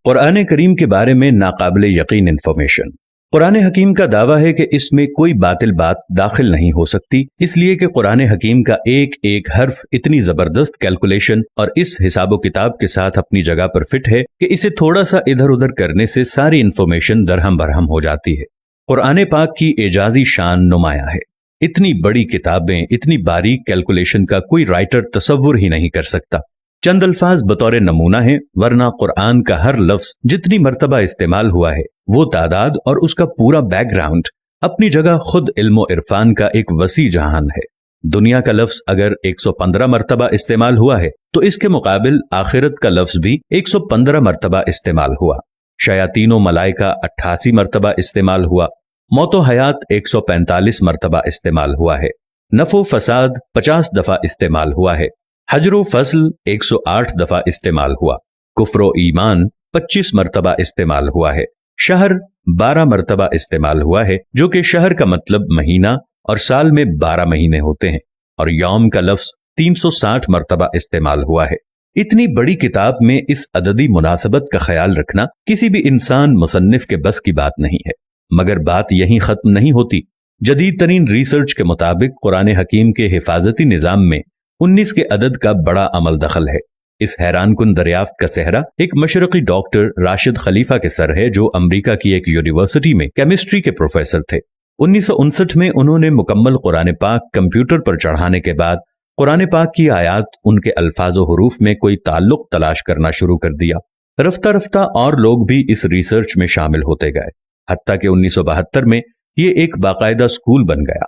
कुरान करीम के बारे में नाकाबिल यकीन इंफॉर्मेशन। कुरान हकीम का दावा है कि इसमें कोई बातिल बात दाखिल नहीं हो सकती, इसलिए कि कुरान हकीम का एक एक हर्फ इतनी जबरदस्त कैलकुलेशन और इस हिसाबो किताब के साथ अपनी जगह पर फिट है कि इसे थोड़ा सा इधर उधर करने से सारी इंफॉर्मेशन दरहम बरहम हो जाती है। कुरान पाक की एजाजी शान नुमाया है। इतनी बड़ी किताबें, इतनी बारीक कैलकुलेशन का कोई राइटर तसव्वुर ही नहीं कर सकता। चंद अल्फाज बतौर नमूना है, वरना कुरान का हर लफ्ज जितनी मर्तबा इस्तेमाल हुआ है वो तादाद और उसका पूरा बैकग्राउंड अपनी जगह खुद इल्म इरफान का एक वसी जहान है। दुनिया का लफ्ज अगर 115 मर्तबा इस्तेमाल हुआ है तो इसके मुकाबिल आखिरत का लफ्ज भी 115 मर्तबा इस्तेमाल हुआ। शयातीनो मलाइका 88 मर्तबा इस्तेमाल हुआ। मौतो हयात 145 मर्तबा इस्तेमाल हुआ है। नफो फसाद 50 दफा इस्तेमाल हुआ है। हजरो फसल 108 दफा इस्तेमाल हुआ। कुफ्रो ईमान 25 मर्तबा इस्तेमाल हुआ है। शहर 12 मर्तबा इस्तेमाल हुआ है, जो कि शहर का मतलब महीना और साल में 12 महीने होते हैं। और यौम का लफ्ज 360 मर्तबा इस्तेमाल हुआ है। इतनी बड़ी किताब में इस अददी मुनासबत का ख्याल रखना किसी भी इंसान मुसन्निफ के बस की बात नहीं है। मगर बात यहीं खत्म नहीं होती। जदीद तरीन रिसर्च के मुताबिक कुरान हकीम के हिफाजती निजाम में 19 के अदद का बड़ा अमल दखल है। इस हैरान कुन दरियाफ्त का सेहरा एक मशरकी डॉक्टर राशिद खलीफा के सर है, जो अमेरिका की एक यूनिवर्सिटी में केमिस्ट्री के प्रोफेसर थे। 1959 में उन्होंने मुकम्मल कुरान पाक कंप्यूटर पर चढ़ाने के बाद कुरान पाक की आयात, उनके अल्फाजो हरूफ में कोई ताल्लुक तलाश करना शुरू कर दिया। रफ्ता रफ्ता और लोग भी इस रिसर्च में शामिल होते गए, हत्ता कि 1972 में ये एक बाकायदा स्कूल बन गया।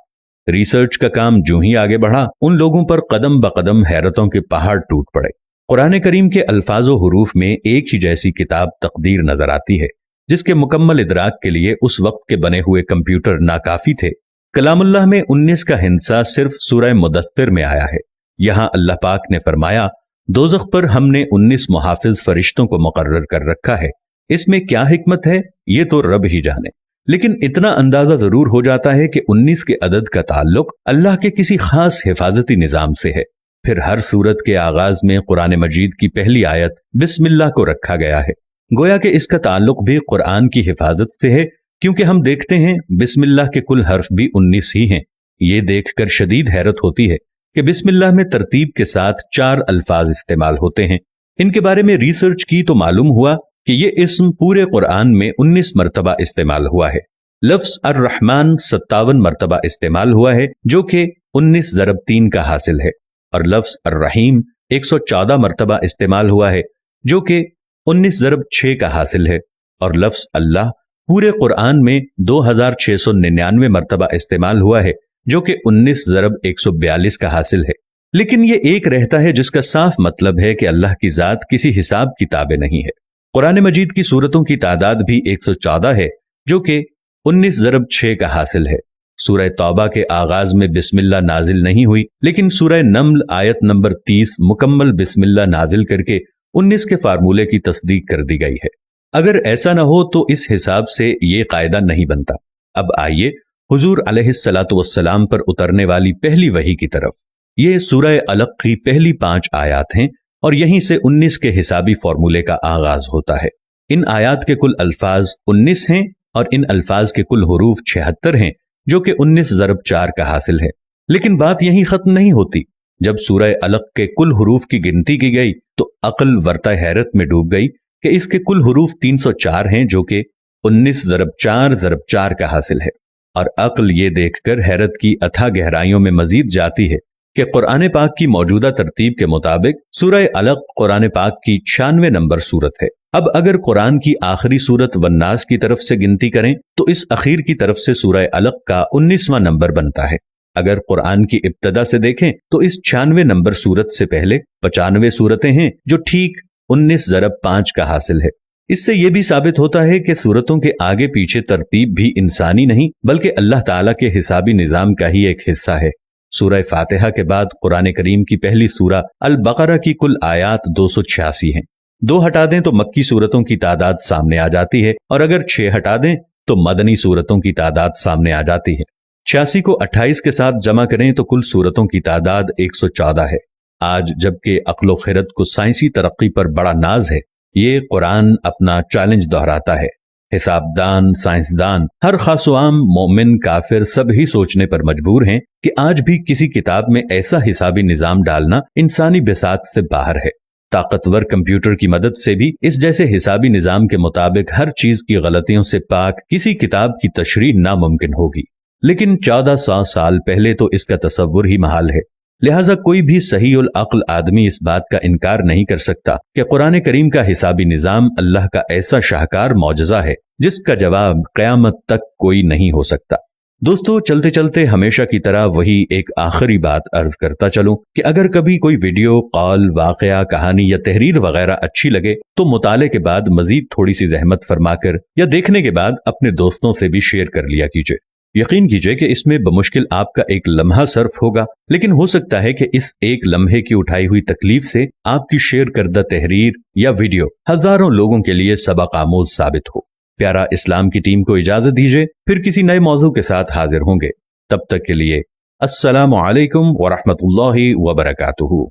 रिसर्च का काम जो ही आगे बढ़ा, उन लोगों पर कदम ब कदम हैरतों के पहाड़ टूट पड़े। कुरान करीम के अल्फाजो हुरूफ में एक ही जैसी किताब तकदीर नजर आती है, जिसके मुकम्मल इदराक के लिए उस वक्त के बने हुए कंप्यूटर नाकाफी थे। कलामुल्लाह में 19 का हिस्सा सिर्फ सूरह मुदस्सिर में आया है। यहाँ अल्लाह पाक ने फरमाया, दोज़ख पर हमने 19 मुहाफिज फरिश्तों को मुकर्रर कर रखा है। इसमें क्या हिकमत है ये तो रब ही जाने, लेकिन इतना अंदाजा जरूर हो जाता है कि 19 के अदद का ताल्लुक अल्लाह के किसी खास हिफाजती निजाम से है। फिर हर सूरत के आगाज में कुरान मजीद की पहली आयत बिस्मिल्लाह को रखा गया है, गोया कि इसका ताल्लुक भी कुरान की हिफाजत से है, क्योंकि हम देखते हैं बिस्मिल्लाह के कुल हर्फ भी 19 ही हैं। ये देखकर शदीद हैरत होती है कि बिस्मिल्लाह में तरतीब के साथ 4 अल्फाज इस्तेमाल होते हैं। इनके बारे में रिसर्च की तो मालूम हुआ कि ये इस्म पूरे कुरान में 19 मर्तबा इस्तेमाल हुआ है। लफ्ज अर्रहमान 57 मर्तबा इस्तेमाल हुआ है, जो कि 19 ज़रब 3 का हासिल है। और लफ्ज अर्रहीम 114 मर्तबा इस्तेमाल हुआ है, जो कि 19 ज़रब 6 का हासिल है। और लफ्ज अल्लाह पूरे कुरान में 2699 मर्तबा इस्तेमाल हुआ है, जो कि 19 ज़रब 142 का हासिल है। लेकिन ये एक रहता है जिसका साफ मतलब है कि अल्लाह की जात किसी हिसाब किताबे नहीं है। कुरान मजीद की सूरतों की तादाद भी 114 है, जो कि 19 ज़रब 6 का हासिल है। सूरह तौबा के आगाज में बिस्मिल्लाह नाजिल नहीं हुई, लेकिन सूरह नम्ल आयत नंबर 30 मुकम्मल बिस्मिल्लाह नाजिल करके 19 के फार्मूले की तस्दीक कर दी गई है। अगर ऐसा न हो तो इस हिसाब से ये कायदा नहीं बनता। अब आइए हुजूर अलैहिस्सलातु वस्सलाम पर उतरने वाली पहली वही की तरफ। ये सूरह अलक की पहली 5 आयात हैं और यहीं से 19 के हिसाबी फार्मूले का आगाज होता है। इन आयात के कुल अल्फाज 19 हैं और इन अल्फाज के कुल हुरूफ 76 हैं, जो कि 19 ज़रब 4 का हासिल है। लेकिन बात यहीं खत्म नहीं होती। जब सूरह अलक के कुल हुरूफ की गिनती की गई तो अक्ल वर्ता हैरत में डूब गई कि इसके कुल हुरूफ 304 हैं, जो कि 19 ज़रब 4 ज़रब 4 का हासिल है। और अक्ल ये देखकर हैरत की अथाह गहराइयों में मजीद जाती है कि कुरान पाक की मौजूदा तरतीब के मुताबिक सूरह अलक कुरान पाक की 96 नंबर सूरत है। अब अगर कुरान की आखिरी सूरत वन्नास की तरफ से गिनती करें तो इस अखीर की तरफ से सूरह अलक का 19वां नंबर बनता है। अगर कुरान की इब्तदा से देखें तो इस 96 नंबर सूरत से पहले 95 सूरतें हैं, जो ठीक 19 ज़रब 5 का हासिल है। इससे यह भी साबित होता है कि सूरतों के आगे पीछे तरतीब भी इंसानी नहीं बल्कि अल्लाह ताला के हिसाबी निजाम का ही एक हिस्सा है। सूरह फातिहा के बाद कुरान करीम की पहली सूरह अल बकरा की कुल आयात 286 हैं। 2 हटा दें तो मक्की सूरतों की तादाद सामने आ जाती है, और अगर 6 हटा दें तो मदनी सूरतों की तादाद सामने आ जाती है। 86 को 28 के साथ जमा करें तो कुल सूरतों की तादाद 114 है। आज जबकि अक्ल व खिरत को साइंसी तरक्की पर बड़ा नाज है, یہ قرآن اپنا چیلنج دہراتا ہے۔ حسابدان، سائنسدان، ہر خاص و عام مومن، کافر سب ہی سوچنے پر مجبور ہیں کہ آج بھی کسی کتاب میں ایسا حسابی نظام ڈالنا انسانی بساط سے باہر ہے۔ طاقتور کمپیوٹر کی مدد سے بھی اس جیسے حسابی نظام کے مطابق ہر چیز کی غلطیوں سے پاک کسی کتاب کی تشریح ناممکن ہوگی، لیکن 1400 سال پہلے تو اس کا تصور ہی محال ہے۔ لہٰذا کوئی بھی صحیح العقل آدمی اس بات کا انکار نہیں کر سکتا کہ قرآن کریم کا حسابی نظام اللہ کا ایسا شاہکار معجزہ ہے جس کا جواب قیامت تک کوئی نہیں ہو سکتا۔ دوستو، چلتے چلتے ہمیشہ کی طرح وہی ایک آخری بات عرض کرتا چلوں کہ اگر کبھی کوئی ویڈیو، قول، واقعہ، کہانی یا تحریر وغیرہ اچھی لگے تو مطالعے کے بعد مزید تھوڑی سی زحمت فرما کر یا دیکھنے کے بعد اپنے دوستوں سے بھی شیئر کر لیا کیجیے۔ یقین کیجیے کہ اس میں بمشکل آپ کا ایک لمحہ صرف ہوگا، لیکن ہو سکتا ہے کہ اس ایک لمحے کی اٹھائی ہوئی تکلیف سے آپ کی شیئر کردہ تحریر یا ویڈیو ہزاروں لوگوں کے لیے سبق آموز ثابت ہو۔ پیارا اسلام کی ٹیم کو اجازت دیجیے، پھر کسی نئے موضوع کے ساتھ حاضر ہوں گے۔ تب تک کے لیے السلام علیکم ورحمۃ اللہ وبرکاتہ۔